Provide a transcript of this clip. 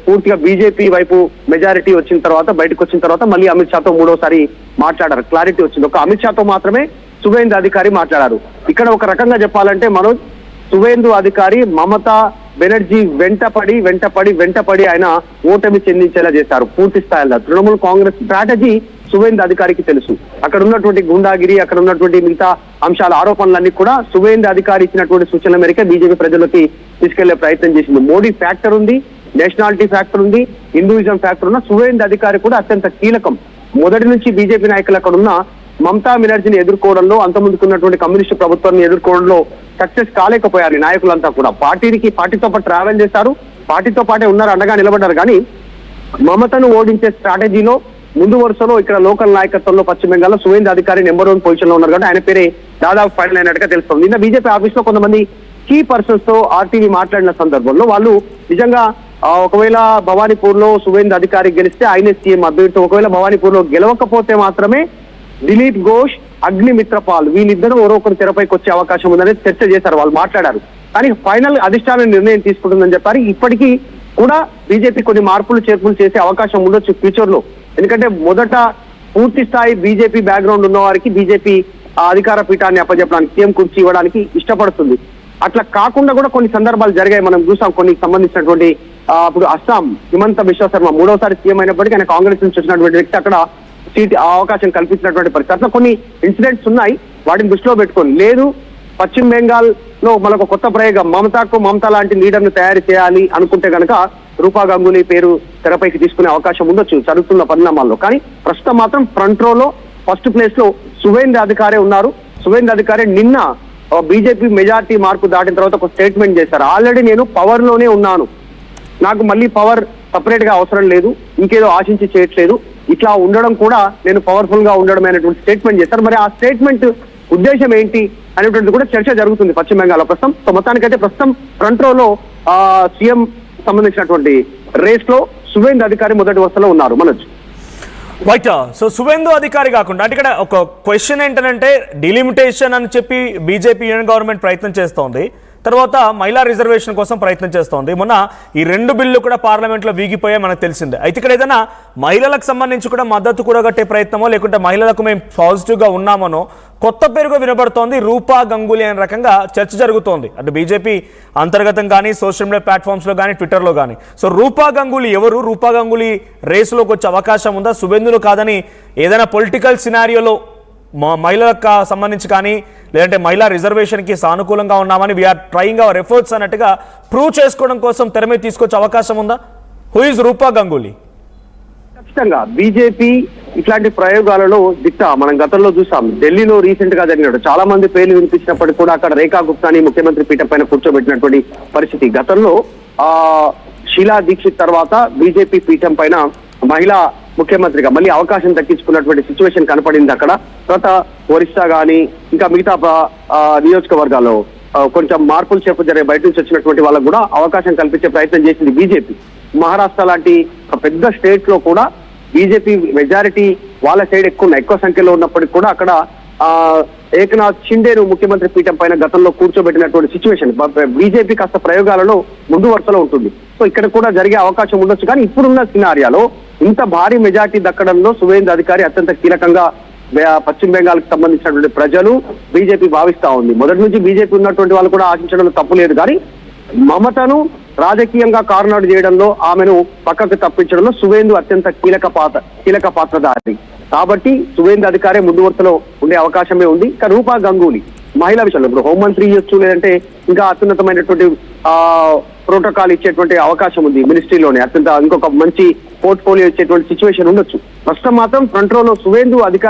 పూర్తిగా బీజేపీ వైపు మెజారిటీ వచ్చిన తర్వాత బయటకు వచ్చిన తర్వాత మళ్ళీ అమిత్ షాతో మూడోసారి మాట్లాడారు. క్లారిటీ వచ్చింది. ఒక అమిత్ షాతో మాత్రమే సువేందు అధికారి మాట్లాడారు. ఇక్కడ ఒక రకంగా చెప్పాలంటే మనం సువేందు అధికారి మమతా బెనర్జీ వెంటపడి ఆయన ఓటమి చెందించేలా చేశారు పూర్తి స్థాయిలో. తృణమూల్ కాంగ్రెస్ స్ట్రాటజీ సువేందు అధికారికి తెలుసు. అక్కడ ఉన్నటువంటి గుండాగిరి, అక్కడ ఉన్నటువంటి మిగతా అంశాల ఆరోపణలన్నీ కూడా సువేందు అధికారి ఇచ్చినటువంటి సూచనల మేరకే బీజేపీ ప్రజలకి తీసుకెళ్లే ప్రయత్నం చేసింది. మోడీ ఫ్యాక్టర్ ఉంది, నేషనాలిటీ ఫ్యాక్టర్ ఉంది, హిందూయిజం ఫ్యాక్టర్ ఉన్న సువేందు అధికారి కూడా అత్యంత కీలకం. మొదటి నుంచి బీజేపీ నాయకులు అక్కడ ఉన్న మమతా బెనర్జీని ఎదుర్కోవడంలో, అంతమందికున్నటువంటి కమ్యూనిస్టు ప్రభుత్వాన్ని ఎదుర్కోవడంలో సక్సెస్ కాలేకపోయారు నాయకులంతా కూడా. పార్టీతో పాటు ట్రావెల్ చేశారు, పార్టీతో పాటే ఉన్నారు, అండగా నిలబడ్డారు. కానీ మమతను ఓడించే స్ట్రాటజీలో ముందు వరుసలో ఇక్కడ లోకల్ నాయకత్వంలో పశ్చిమ బెంగాల్లో సువేందు అధికారి నెంబర్ 1 పొజిషన్ లో ఉన్నారు. కాబట్టి ఆయన పేరే దాదాపు ఫైనల్ అయినట్టుగా తెలుస్తుంది. నిన్న బీజేపీ ఆఫీస్ లో కొంతమంది కీ పర్సన్స్ తో ఆర్టీవీ మాట్లాడిన సందర్భంలో వాళ్ళు నిజంగా ఒకవేళ భవానీపూర్ లో సువేందు అధికారి గెలిస్తే ఆయనే సీఎం అభ్యర్థి, ఒకవేళ భవానీపూర్ లో గెలవకపోతే మాత్రమే దిలీప్ ఘోష్, అగ్నిమిత్రపాల్ వీళ్ళిద్దరూ ఒకరు తెరపైకి వచ్చే అవకాశం ఉందనేది చర్చ చేశారు, వాళ్ళు మాట్లాడారు. కానీ ఫైనల్ అధిష్టానం నిర్ణయం తీసుకుంటుందని చెప్పారు. ఇప్పటికీ కూడా బీజేపీ కొన్ని మార్పులు చేర్పులు చేసే అవకాశం ఉండొచ్చు ఫ్యూచర్ లో. ఎందుకంటే మొదట పూర్తి స్థాయి బీజేపీ బ్యాక్గ్రౌండ్ ఉన్న వారికి బీజేపీ అధికార పీఠాన్ని అప్పచెప్పడానికి, సీఎం కుర్చీ ఇవ్వడానికి ఇష్టపడుతుంది. అట్లా కాకుండా కూడా కొన్ని సందర్భాలు జరిగాయి, మనం చూసాం. కొన్ని సంబంధించినటువంటి అప్పుడు అస్సాం హిమంత బిశ్వ శర్మ 3వసారి సీఎం అయినప్పటికీ ఆయన కాంగ్రెస్ నుంచి వచ్చినటువంటి వ్యక్తి అక్కడ సీట్ అవకాశం కల్పించినటువంటి పరిస్థితి. అట్లా కొన్ని ఇన్సిడెంట్స్ ఉన్నాయి, వాటిని దృష్టిలో పెట్టుకొని లేదు పశ్చిమ బెంగాల్ లో మనకు కొత్త ప్రయోగం మమతా లాంటి లీడర్ ను తయారు చేయాలి అనుకుంటే కనుక రూపా గంగూలీ పేరు తెరపైకి తీసుకునే అవకాశం ఉండొచ్చు జరుగుతున్న పరిణామాల్లో. కానీ ప్రస్తుతం మాత్రం ఫ్రంట్ రోలో ఫస్ట్ ప్లేస్ లో సువేందు అధికారే ఉన్నారు. సువేందు అధికారి నిన్న బీజేపీ మెజార్టీ మార్కు దాటిన తర్వాత ఒక స్టేట్మెంట్ చేశారు. ఆల్రెడీ నేను పవర్ లోనే ఉన్నాను, నాకు మళ్ళీ పవర్ సపరేట్ గా అవసరం లేదు, ఇంకేదో ఆశించి చేయట్లేదు, ఇట్లా ఉండడం కూడా నేను పవర్ఫుల్ గా ఉండడం అనేటువంటి స్టేట్మెంట్ చేశారు. మరి ఆ స్టేట్మెంట్ ఉద్దేశం ఏంటి అనేటువంటిది కూడా చర్చ జరుగుతుంది పశ్చిమ బెంగాల్ ప్రస్తుతం. సో మొత్తానికైతే ప్రస్తుతం ఫ్రంట్ రోలో సీఎం సంబంధించినటువంటి రేస్ లో సువేందు అధికారి మొదటి వరుసలో ఉన్నారు. మనోజ్ రైట్. సో సువేందు అధికారి కాకుండా అంటే ఇక్కడ ఒక క్వశ్చన్ ఏంటంటే డిలిమిటేషన్ అని చెప్పి బీజేపీ యూనియన్ గవర్నమెంట్ ప్రయత్నం చేస్తోంది, తర్వాత మహిళా రిజర్వేషన్ కోసం ప్రయత్నం చేస్తోంది. మొన్న ఈ 2 బిల్లు కూడా పార్లమెంట్లో వీగిపోయాయి మనకు తెలిసిందే. అయితే ఇక్కడ ఏదైనా మహిళలకు సంబంధించి కూడా మద్దతు కూడగట్టే ప్రయత్నమో లేకుంటే మహిళలకు మేము పాజిటివ్గా ఉన్నామనో కొత్త పేరుగా వినబడుతోంది రూపా గంగూలీ అనే రకంగా చర్చ జరుగుతోంది అటు బీజేపీ అంతర్గతం కానీ సోషల్ మీడియా ప్లాట్ఫామ్స్లో కానీ ట్విట్టర్లో కానీ. సో రూపా గంగూలీ ఎవరు? రూపా గంగూలీ రేసులోకి వచ్చే అవకాశం ఉందా? సువేందులు కాదని ఏదైనా పొలిటికల్ సినారియోలో మహిళలకు సంబంధించి కానీ లేదంటే మహిళా రిజర్వేషన్కి సానుకూలంగా ఉన్నామని వీఆర్ ట్రయింగ్ అవర్ ఎఫర్ట్స్ అన్నట్టుగా ప్రూవ్ చేసుకోవడం కోసం తెర మీద తీసుకొచ్చే అవకాశం ఉందా? హూ ఇస్ రూపా గంగూలీ? ఖచ్చితంగా బీజేపీ ఇట్లాంటి ప్రయోగాలలో దిట్ట. మనం గతంలో చూసాం, ఢిల్లీలో రీసెంట్ గా జరిగినట్టు చాలా మంది పేర్లు వినిపించినప్పటికీ కూడా అక్కడ రేఖా గుప్తాని ముఖ్యమంత్రి పీఠం పైన కూర్చోబెట్టినటువంటి పరిస్థితి. గతంలో షీలా దీక్షిత్ తర్వాత బీజేపీ పీఠం పైన మహిళా ముఖ్యమంత్రిగా మళ్ళీ అవకాశం దక్కించుకున్నటువంటి సిచ్యువేషన్ కనపడింది అక్కడ. తర్వాత ఒరిస్సా గానీ ఇంకా మిగతా నియోజకవర్గాల్లో కొంచెం మార్పులు చేపు జరిగే బయట నుంచి వచ్చినటువంటి వాళ్ళకు కూడా అవకాశం కల్పించే ప్రయత్నం చేసింది బీజేపీ. మహారాష్ట్ర లాంటి పెద్ద స్టేట్ లో కూడా బీజేపీ మెజారిటీ వాళ్ళ సైడ్ ఎక్కువ సంఖ్యలో ఉన్నప్పటికీ కూడా అక్కడ ఏకనాథ్ షిండేను ముఖ్యమంత్రి పీఠం పైన గతంలో కూర్చోబెట్టినటువంటి సిచ్యువేషన్. బీజేపీ కాస్త ప్రయోగాలలో ముందు వరుసలో ఉంటుంది. సో ఇక్కడ కూడా జరిగే అవకాశం ఉండొచ్చు. కానీ ఇప్పుడున్న సినారియాలో ఇంత భారీ మెజార్టీ దక్కడంలో సువేందు అధికారి అత్యంత కీలకంగా పశ్చిమ బెంగాల్ కి సంబంధించినటువంటి ప్రజలు బీజేపీ భావిస్తా ఉంది. మొదటి నుంచి బీజేపీ ఉన్నటువంటి వాళ్ళు కూడా ఆశించడంలో తప్పు లేదు. కానీ మమతను రాజకీయంగా కార్నర్ చేయడంలో, ఆమెను పక్కకు తప్పించడంలో సువేందు అత్యంత కీలక పాత్రధారి. కాబట్టి సువేందు అధికారే ముందు వరుసలో ఉండే అవకాశమే ఉంది. ఇంకా రూపా గంగూలీ మహిళా విషయంలో ఇప్పుడు హోంమంత్రి ఇవ్వచ్చు, లేదంటే ఇంకా అత్యున్నతమైనటువంటి ప్రోటోకాల్ ఇచ్చేటువంటి అవకాశం ఉంది మినిస్ట్రీలోనే. అత్యంత ఇంకొక మంచి పోర్ట్ఫోలియో ఇచ్చేటువంటి సిచ్యువేషన్ ఉండొచ్చు. ప్రస్తుతం మాత్రం ఫ్రంట్ రోలో సువేందు అధికారి